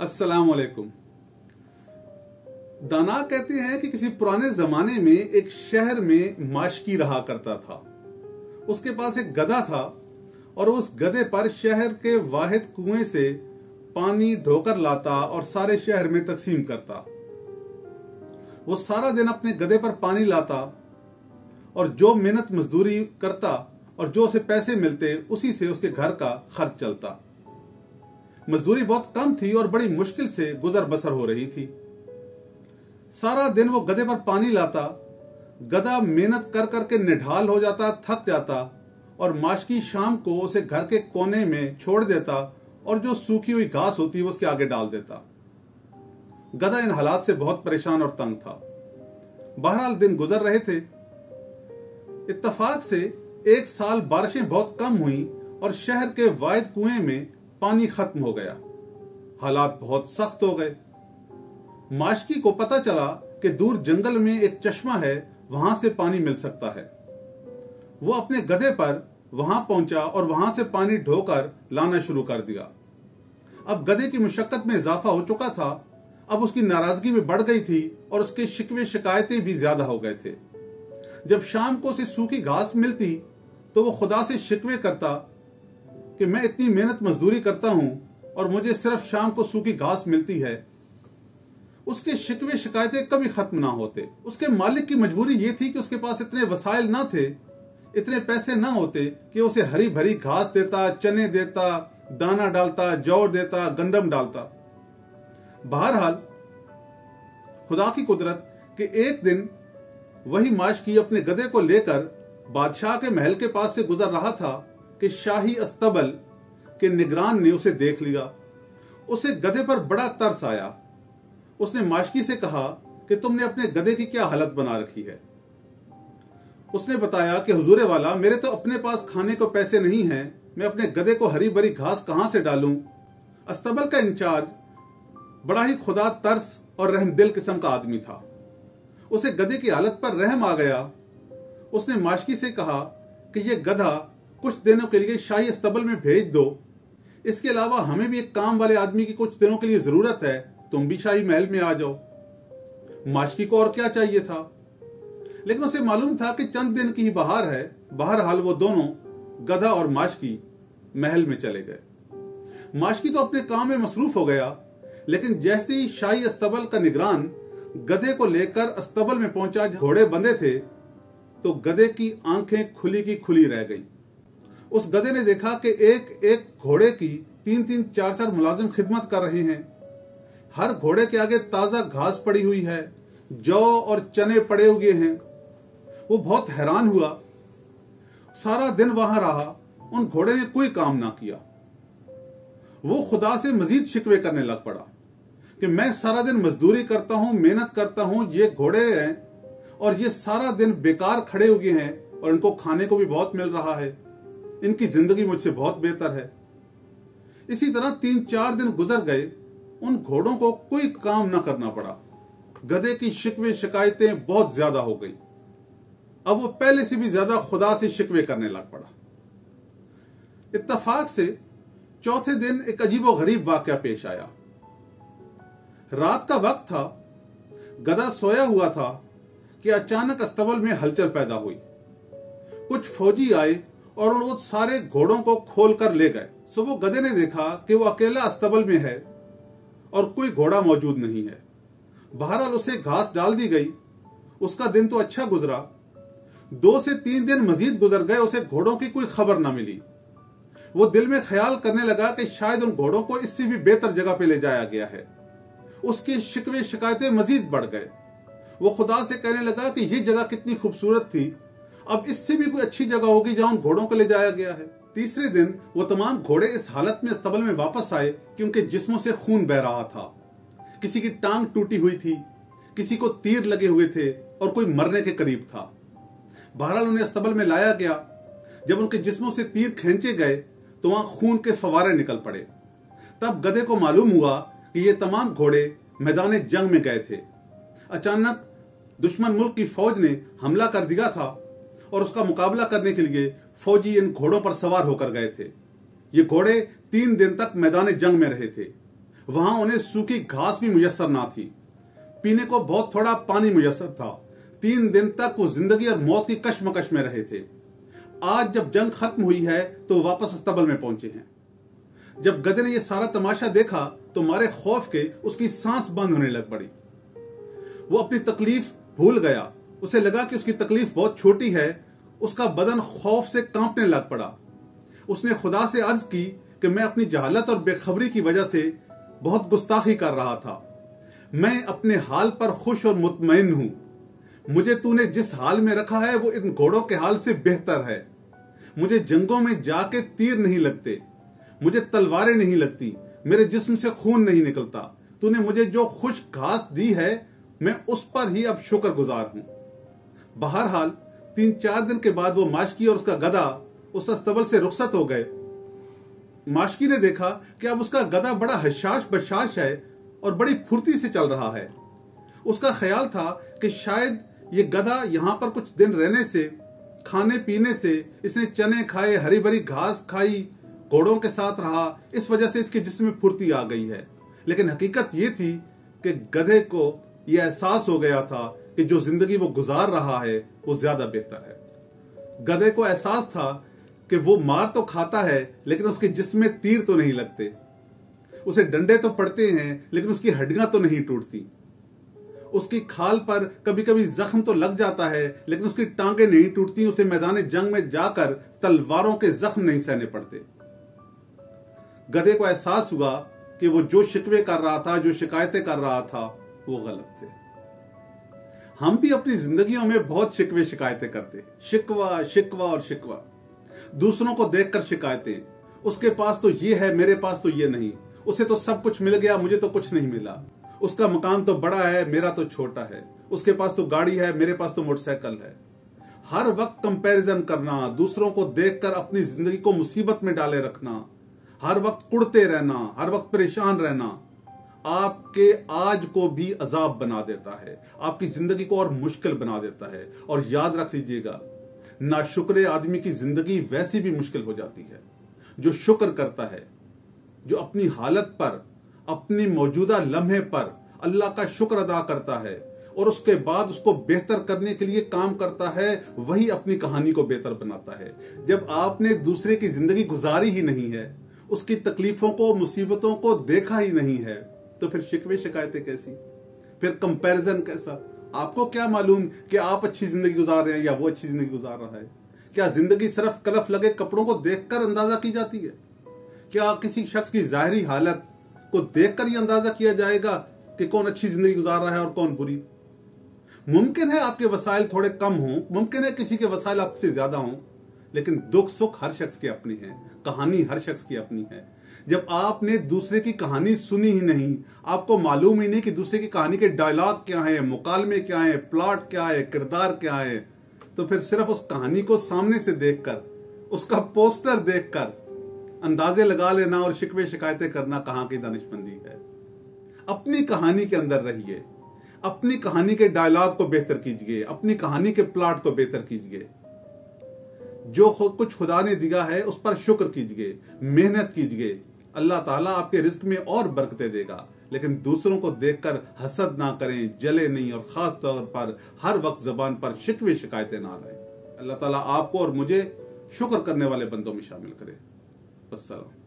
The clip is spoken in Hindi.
अस्सलाम वालेकुम। दाना कहते हैं कि किसी पुराने जमाने में एक शहर में माशकी रहा करता था। उसके पास एक गधा था और उस गधे पर शहर के वाहिद कुएं से पानी ढोकर लाता और सारे शहर में तकसीम करता। वो सारा दिन अपने गधे पर पानी लाता और जो मेहनत मजदूरी करता और जो उसे पैसे मिलते उसी से उसके घर का खर्च चलता। मजदूरी बहुत कम थी और बड़ी मुश्किल से गुजर बसर हो रही थी। सारा दिन वो गधे पर पानी लाता, गधा मेहनत कर करके निढाल हो जाता, थक जाता और माशकी शाम को उसे घर के कोने में छोड़ देता और जो सूखी हुई घास होती वो उसके आगे डाल देता। गधा इन हालात से बहुत परेशान और तंग था। बहरहाल दिन गुजर रहे थे। इत्तफाक से एक साल बारिशें बहुत कम हुई और शहर के वाहिद कुएं में पानी खत्म हो गया। हालात बहुत सख्त हो गए। माशकी को पता चला कि दूर जंगल में एक चश्मा है, वहां से पानी मिल सकता है। वो अपने गधे पर वहां पहुंचा और वहां से पानी ढोकर लाना शुरू कर दिया। अब गधे की मुशक्कत में इजाफा हो चुका था। अब उसकी नाराजगी भी बढ़ गई थी और उसके शिकवे शिकायतें भी ज्यादा हो गए थे। जब शाम को उसे सूखी घास मिलती तो वो खुदा से शिकवे करता कि मैं इतनी मेहनत मजदूरी करता हूं और मुझे सिर्फ शाम को सूखी घास मिलती है। उसके शिकवे शिकायतें कभी खत्म ना होते। उसके मालिक की मजबूरी ये थी कि उसके पास इतने वसाइल ना थे, इतने पैसे ना होते कि उसे हरी भरी घास देता, चने देता, दाना डालता, जौ देता, गंदम डालता। बहरहाल खुदा की कुदरत कि एक दिन वही माशकी अपने गधे को लेकर बादशाह के महल के पास से गुजर रहा था कि शाही अस्तबल के निगरान ने उसे देख लिया। उसे गधे पर बड़ा तरस आया। उसने माशकी से कहा कि तुमने अपने गधे की क्या हालत बना रखी है। उसने बताया कि हुजूरे वाला, मेरे तो अपने पास खाने को पैसे नहीं हैं, मैं अपने गधे को हरी भरी घास कहां से डालूं। अस्तबल का इंचार्ज बड़ा ही खुदा तरस और रहमदिल किस्म का आदमी था। उसे गधे की हालत पर रहम आ गया। उसने माशकी से कहा कि यह गधा कुछ दिनों के लिए शाही अस्तबल में भेज दो। इसके अलावा हमें भी एक काम वाले आदमी की कुछ दिनों के लिए जरूरत है, तुम भी शाही महल में आ जाओ। माशकी को और क्या चाहिए था, लेकिन उसे मालूम था कि चंद दिन की ही बहार है। बहरहाल वो दोनों, गधा और माशकी, महल में चले गए। माशकी तो अपने काम में मसरूफ हो गया, लेकिन जैसे ही शाही अस्तबल का निगरान गधे को लेकर अस्तबल में पहुंचा, घोड़े बंधे थे, तो गधे की आंखें खुली की खुली रह गईं। उस गधे ने देखा कि एक एक घोड़े की 3-3, 4-4 मुलाजिम खिदमत कर रहे हैं। हर घोड़े के आगे ताजा घास पड़ी हुई है, जौ और चने पड़े हुए हैं। वो बहुत हैरान हुआ। सारा दिन वहां रहा, उन घोड़े ने कोई काम ना किया। वो खुदा से मजीद शिकवे करने लग पड़ा कि मैं सारा दिन मजदूरी करता हूं, मेहनत करता हूं, ये घोड़े हैं और ये सारा दिन बेकार खड़े हुए हैं और इनको खाने को भी बहुत मिल रहा है। इनकी जिंदगी मुझसे बहुत बेहतर है। इसी तरह 3-4 दिन गुजर गए, उन घोड़ों को कोई काम न करना पड़ा। गधे की शिकवे शिकायतें बहुत ज्यादा हो गई। अब वो पहले से भी ज्यादा खुदा से शिकवे करने लग पड़ा। इत्तफाक से चौथे दिन एक अजीबो गरीब वाकया पेश आया। रात का वक्त था, गधा सोया हुआ था कि अचानक अस्तबल में हलचल पैदा हुई। कुछ फौजी आए और वो सारे घोड़ों को खोल कर ले गए। सो वो गधे ने देखा कि वो अकेला अस्तबल में है और कोई घोड़ा मौजूद नहीं है। बहरहाल उसे घास डाल दी गई। उसका दिन तो अच्छा गुजरा। 2 से 3 दिन मजीद गुजर गए, उसे घोड़ों की कोई खबर ना मिली। वो दिल में ख्याल करने लगा कि शायद उन घोड़ों को इससे भी बेहतर जगह पे ले जाया गया है। उसके शिकवे शिकायतें मजीद बढ़ गए। वो खुदा से कहने लगा कि ये जगह कितनी खूबसूरत थी, अब इससे भी कोई अच्छी जगह होगी जहां घोड़ों को ले जाया गया है। तीसरे दिन वो तमाम घोड़े इस हालत में अस्तबल में वापस आए कि उनके जिस्मों से खून बह रहा था। किसी की टांग टूटी हुई थी, किसी को तीर लगे हुए थे और कोई मरने के करीब था। बहरहाल उन्हें अस्तबल में लाया गया। जब उनके जिस्मों से तीर खींचे गए तो वहां खून के फवारे निकल पड़े। तब गधे को मालूम हुआ कि ये तमाम घोड़े मैदान जंग में गए थे। अचानक दुश्मन मुल्क की फौज ने हमला कर दिया था और उसका मुकाबला करने के लिए फौजी इन घोड़ों पर सवार होकर गए थे। ये घोड़े 3 दिन तक मैदान जंग में रहे थे। वहां उन्हें सूखी घास भी मुयस्सर ना थी, पीने को बहुत थोड़ा पानी मुयस्सर था। 3 दिन तक वो जिंदगी और मौत की कश्मकश में रहे थे। आज जब जंग खत्म हुई है तो वापस अस्तबल में पहुंचे हैं। जब गधे ने यह सारा तमाशा देखा तो मारे खौफ के उसकी सांस बंद होने लग पड़ी। वो अपनी तकलीफ भूल गया। उसे लगा कि उसकी तकलीफ बहुत छोटी है। उसका बदन खौफ से कांपने लग पड़ा। उसने खुदा से अर्ज की कि मैं अपनी जहालत और बेखबरी की वजह से बहुत गुस्ताखी कर रहा था। मैं अपने हाल पर खुश और मुतमईन हूं। मुझे तूने जिस हाल में रखा है वो इन घोड़ों के हाल से बेहतर है। मुझे जंगों में जाके तीर नहीं लगते, मुझे तलवारें नहीं लगती, मेरे जिस्म से खून नहीं निकलता। तूने मुझे जो खुश घास दी है मैं उस पर ही अब शुक्रगुजार हूं। बहरहाल 3-4 दिन के बाद वो माशकी और उसका गधा उस अस्तबल से रुखसत हो गए। माशकी ने देखा कि अब उसका गधा बड़ा हशाश बशाश है और बड़ी फुर्ती से चल रहा है। उसका ख्याल था कि शायद ये गधा यहां पर कुछ दिन रहने से, खाने पीने से, इसने चने खाए, हरी भरी घास खाई, घोड़ों के साथ रहा, इस वजह से इसके जिस्म में फुर्ती आ गई है। लेकिन हकीकत ये थी कि गधे को यह एहसास हो गया था कि जो जिंदगी वो गुजार रहा है वो ज्यादा बेहतर है। गधे को एहसास था कि वो मार तो खाता है लेकिन उसके जिस्म में तीर तो नहीं लगते, उसे डंडे तो पड़ते हैं लेकिन उसकी हड्डियां तो नहीं टूटती, उसकी खाल पर कभी कभी जख्म तो लग जाता है लेकिन उसकी टांगें नहीं टूटती, उसे मैदान जंग में जाकर तलवारों के जख्म नहीं सहने पड़ते। गधे को एहसास हुआ कि वो जो शिकवे कर रहा था, जो शिकायतें कर रहा था, वो गलत थे। हम भी अपनी जिंदगियों में बहुत शिकवे शिकायतें करते, शिकवा शिकवा और शिकवा। दूसरों को देखकर शिकायतें, उसके पास तो ये है, मेरे पास तो ये नहीं, उसे तो सब कुछ मिल गया, मुझे तो कुछ नहीं मिला, उसका मकान तो बड़ा है, मेरा तो छोटा है, उसके पास तो गाड़ी है, मेरे पास तो मोटरसाइकिल है। हर वक्त कंपैरिजन करना, दूसरों को देखकर अपनी जिंदगी को मुसीबत में डाले रखना, हर वक्त कुड़ते रहना, हर वक्त परेशान रहना, आपके आज को भी अजाब बना देता है, आपकी जिंदगी को और मुश्किल बना देता है। और याद रख लीजिएगा, नाशुक्रे आदमी की जिंदगी वैसी भी मुश्किल हो जाती है। जो शुक्र करता है, जो अपनी हालत पर, अपनी मौजूदा लम्हे पर अल्लाह का शुक्र अदा करता है और उसके बाद उसको बेहतर करने के लिए काम करता है, वही अपनी कहानी को बेहतर बनाता है। जब आपने दूसरे की जिंदगी गुजारी ही नहीं है, उसकी तकलीफों को, मुसीबतों को देखा ही नहीं है, तो फिर शिकवे शिकायतें कैसी, फिर कंपैरिजन कैसा? आपको क्या मालूम कि आप अच्छी जिंदगी गुजार रहे हैं या वो अच्छी जिंदगी गुजार रहा है? क्या जिंदगी सिर्फ कलफ लगे कपड़ों को देखकर अंदाजा की जाती है? क्या किसी शख्स की जाहिरी हालत को देखकर ही अंदाजा किया जाएगा कि कौन अच्छी जिंदगी गुजार रहा है और कौन बुरी? मुमकिन है आपके वसाइल थोड़े कम हों, मुमकिन है किसी के वसाइल आपसे ज्यादा हों, लेकिन दुख सुख हर शख्स की अपनी है, कहानी हर शख्स की अपनी है। जब आपने दूसरे की कहानी सुनी ही नहीं, आपको मालूम ही नहीं कि दूसरे की कहानी के डायलॉग क्या है, मुकालमे क्या है, प्लॉट क्या है, किरदार क्या है, तो फिर सिर्फ उस कहानी को सामने से देखकर, उसका पोस्टर देखकर अंदाजे लगा लेना और शिकवे शिकायतें करना कहां की दानिशमंदी है। अपनी कहानी के अंदर रहिए, अपनी कहानी के डायलॉग को बेहतर कीजिए, अपनी कहानी के प्लॉट को बेहतर कीजिए। जो कुछ खुदा ने दिया है उस पर शुक्र कीजिए, मेहनत कीजिए, अल्लाह ताला आपके रिस्क में और बरकतें देगा। लेकिन दूसरों को देखकर हसद ना करें, जले नहीं, और खास तौर पर हर वक्त जबान पर शिकवे शिकायतें ना लाएं। अल्लाह ताला आपको और मुझे शुक्र करने वाले बंदों में शामिल करे। वस्सलाम।